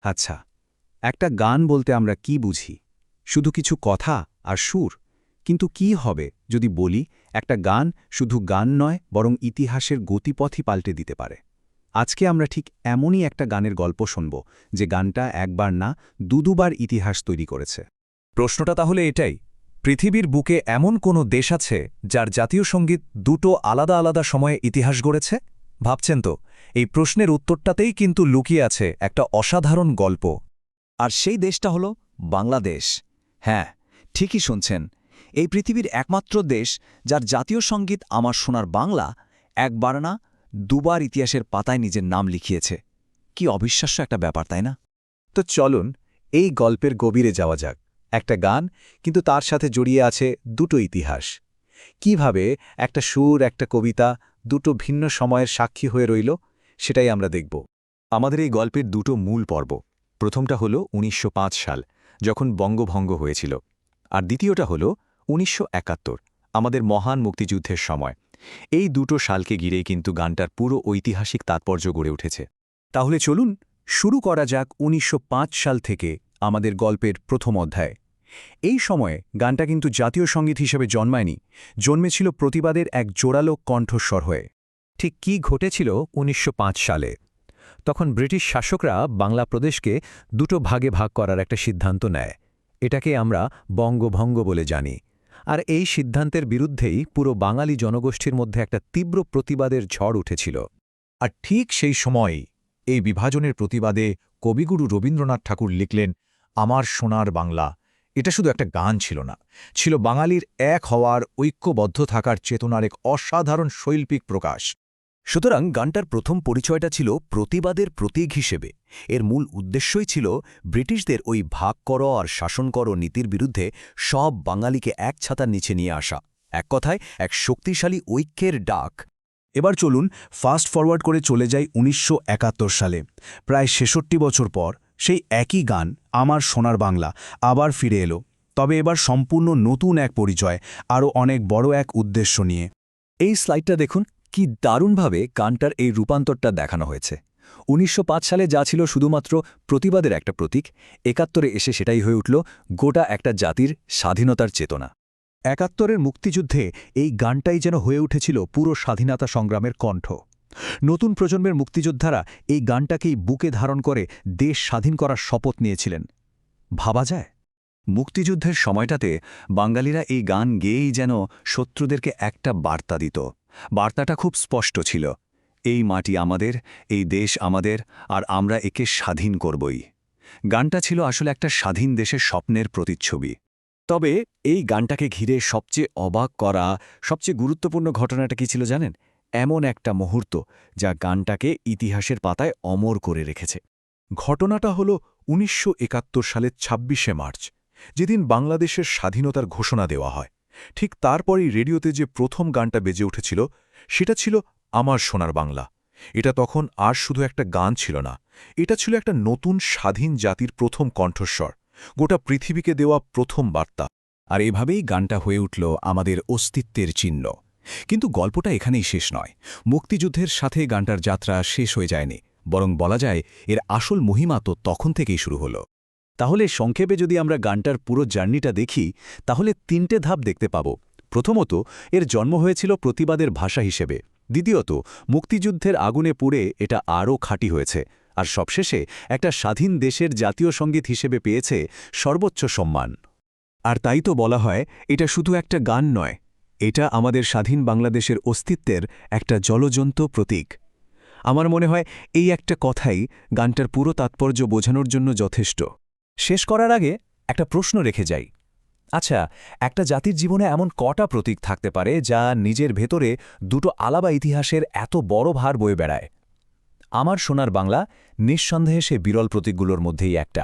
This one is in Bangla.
আচ্ছা, একটা গান বলতে আমরা কি বুঝি? শুধু কিছু কথা আর সুর? কিন্তু কি হবে যদি বলি একটা গান শুধু গান নয় বরং ইতিহাসের গতিপথই পাল্টে দিতে পারে? আজকে আমরা ঠিক এমনই একটা গানের গল্প শুনব যে গানটা একবার না দুবার ইতিহাস তৈরি করেছে। প্রশ্নটা তাহলে এটাই, পৃথিবীর বুকে এমন কোনো দেশ আছে যার জাতীয় সঙ্গীত দুটো আলাদা আলাদা সময়ে ইতিহাস গড়েছে? ভাবছেন তো, এই প্রশ্নের উত্তরটাতেই কিন্তু লুকিয়ে আছে একটা অসাধারণ গল্প। আর সেই দেশটা হলো বাংলাদেশ। হ্যাঁ, ঠিকই শুনছেন, এই পৃথিবীর একমাত্র দেশ যার জাতীয় সঙ্গীত আমার সোনার বাংলা একবার না দুবার ইতিহাসের পাতায় নিজের নাম লিখিয়েছে। কি অবিশ্বাস্য একটা ব্যাপার, তাই না? তো চলুন এই গল্পের গভীরে যাওয়া যাক। একটা গান, কিন্তু তার সাথে জড়িয়ে আছে দুটো ইতিহাস। কিভাবে একটা সুর, একটা কবিতা দুটো ভিন্ন সময়ের সাক্ষী হয়ে রইল, সেটাই আমরা দেখব। আমাদের এই গল্পের দুটো মূল পর্ব। প্রথমটা হল ১৯০৫ সাল, যখন বঙ্গভঙ্গ হয়েছিল, আর দ্বিতীয়টা হল ১৯৭১, আমাদের মহান মুক্তিযুদ্ধের সময়। এই দুটো সালকে ঘিরেই কিন্তু গানটার পুরো ঐতিহাসিক তাৎপর্য গড়ে উঠেছে। তাহলে চলুন শুরু করা যাক ১৯০৫ সাল থেকে, আমাদের গল্পের প্রথম অধ্যায়। এই সময়ে গানটা কিন্তু জাতীয় সঙ্গীত হিসেবে জন্মায়নি, জন্মেছিল প্রতিবাদের এক জোরালো কণ্ঠস্বর হয়ে। ঠিক কি ঘটেছিল ১৯০৫ সালে? তখন ব্রিটিশ শাসকরা বাংলা প্রদেশকে দুটো ভাগে ভাগ করার একটা সিদ্ধান্ত নেয়। এটাকে আমরা বঙ্গভঙ্গ বলে জানি। আর এই সিদ্ধান্তের বিরুদ্ধেই পুরো বাঙালি জনগোষ্ঠীর মধ্যে একটা তীব্র প্রতিবাদের ঝড় উঠেছিল। আর ঠিক সেই সময়ই এই বিভাজনের প্রতিবাদে কবিগুরু রবীন্দ্রনাথ ঠাকুর লিখলেন আমার সোনার বাংলা। এটা শুধু একটা গান ছিল না, ছিল বাঙালির এক হওয়ার, ঐক্যবদ্ধ থাকার চেতনার এক অসাধারণ শৈল্পিক প্রকাশ। সুতরাং গানটার প্রথম পরিচয়টা ছিল প্রতিবাদের প্রতীক হিসেবে। এর মূল উদ্দেশ্যই ছিল ব্রিটিশদের ওই ভাগ করো আর শাসন করো নীতির বিরুদ্ধে সব বাঙালিকে এক ছাতার নিচে নিয়ে আসা। এক কথায় এক শক্তিশালী ঐক্যের ডাক। এবার চলুন ফাস্ট ফরওয়ার্ড করে চলে যাই ১৯৭১ সালে। প্রায় ৬৬ বছর পর সেই একই গান আমার সোনার বাংলা আবার ফিরে এলো, তবে এবার সম্পূর্ণ নতুন এক পরিচয়, আরও অনেক বড় এক উদ্দেশ্য নিয়ে। এই স্লাইডটা দেখুন, কি দারুণভাবে গানটার এই রূপান্তরটা দেখানো হয়েছে। ১৯০৫ সালে যা ছিল শুধুমাত্র প্রতিবাদের একটা প্রতীক, ৭১-এ এসে সেটাই হয়ে উঠল গোটা একটা জাতির স্বাধীনতার চেতনা। ৭১-এর মুক্তিযুদ্ধে এই গানটাই যেন হয়ে উঠেছিল পুরো স্বাধীনতা সংগ্রামের কণ্ঠ। নতুন প্রজন্মের মুক্তিযোদ্ধারা এই গানটাকেই বুকে ধারণ করে দেশ স্বাধীন করার শপথ নিয়েছিলেন। ভাবা যায়, মুক্তিযুদ্ধের সময়টাতে বাঙালিরা এই গান গেয়েই যেন শত্রুদেরকে একটা বার্তা দিত। বার্তাটা খুব স্পষ্ট ছিল, এই মাটি আমাদের, এই দেশ আমাদের, আর আমরা একে স্বাধীন করবই। গানটা ছিল আসলে একটা স্বাধীন দেশের স্বপ্নের প্রতিচ্ছবি। তবে এই গানটাকে ঘিরে সবচেয়ে অবাক করা, সবচেয়ে গুরুত্বপূর্ণ ঘটনাটা কি ছিল জানেন? এমন একটা মুহূর্ত যা গানটাকে ইতিহাসের পাতায় অমর করে রেখেছে। ঘটনাটা হল ১৯৭১ সালের ২৬শে মার্চ, যেদিন বাংলাদেশের স্বাধীনতার ঘোষণা দেওয়া হয়। ঠিক তারপরেই রেডিওতে যে প্রথম গানটা বেজে উঠেছিল, সেটা ছিল আমার সোনার বাংলা। এটা তখন আর শুধু একটা গান ছিল না, এটা ছিল একটা নতুন স্বাধীন জাতির প্রথম কণ্ঠস্বর, গোটা পৃথিবীকে দেওয়া প্রথম বার্তা। আর এভাবেই গানটা হয়ে উঠল আমাদের অস্তিত্বের চিহ্ন। কিন্তু গল্পটা এখানেই শেষ নয়। মুক্তিযুদ্ধের সাথে গানটার যাত্রা শেষ হয়ে যায়নি, বরং বলা যায় এর আসল মহিমা তো তখন থেকেই শুরু হল। তাহলে সংক্ষেপে যদি আমরা গানটার পুরো জার্নিটা দেখি, তাহলে ৩টে ধাপ দেখতে পাব। প্রথমত, এর জন্ম হয়েছিল প্রতিবাদের ভাষা হিসেবে। দ্বিতীয়ত, মুক্তিযুদ্ধের আগুনে পুড়ে এটা আরও খাঁটি হয়েছে। আর সবশেষে একটা স্বাধীন দেশের জাতীয় সঙ্গীত হিসেবে পেয়েছে সর্বোচ্চ সম্মান। আর তাই তো বলা হয়, এটা শুধু একটা গান নয়, এটা আমাদের স্বাধীন বাংলাদেশের অস্তিত্বের একটা জ্বলজ্বন্ত প্রতীক। আমার মনে হয় এই একটা কথাই গানটার পুরো তাৎপর্য বোঝানোর জন্য যথেষ্ট। শেষ করার আগে একটা প্রশ্ন রেখে যাই। আচ্ছা, একটা জাতির জীবনে এমন কটা প্রতীক থাকতে পারে যা নিজের ভেতরে দুটো আলাদা ইতিহাসের এত বড় ভার বয়ে বেড়ায়? আমার সোনার বাংলা নিঃসন্দেহে সে বিরল প্রতীকগুলোর মধ্যেই একটা।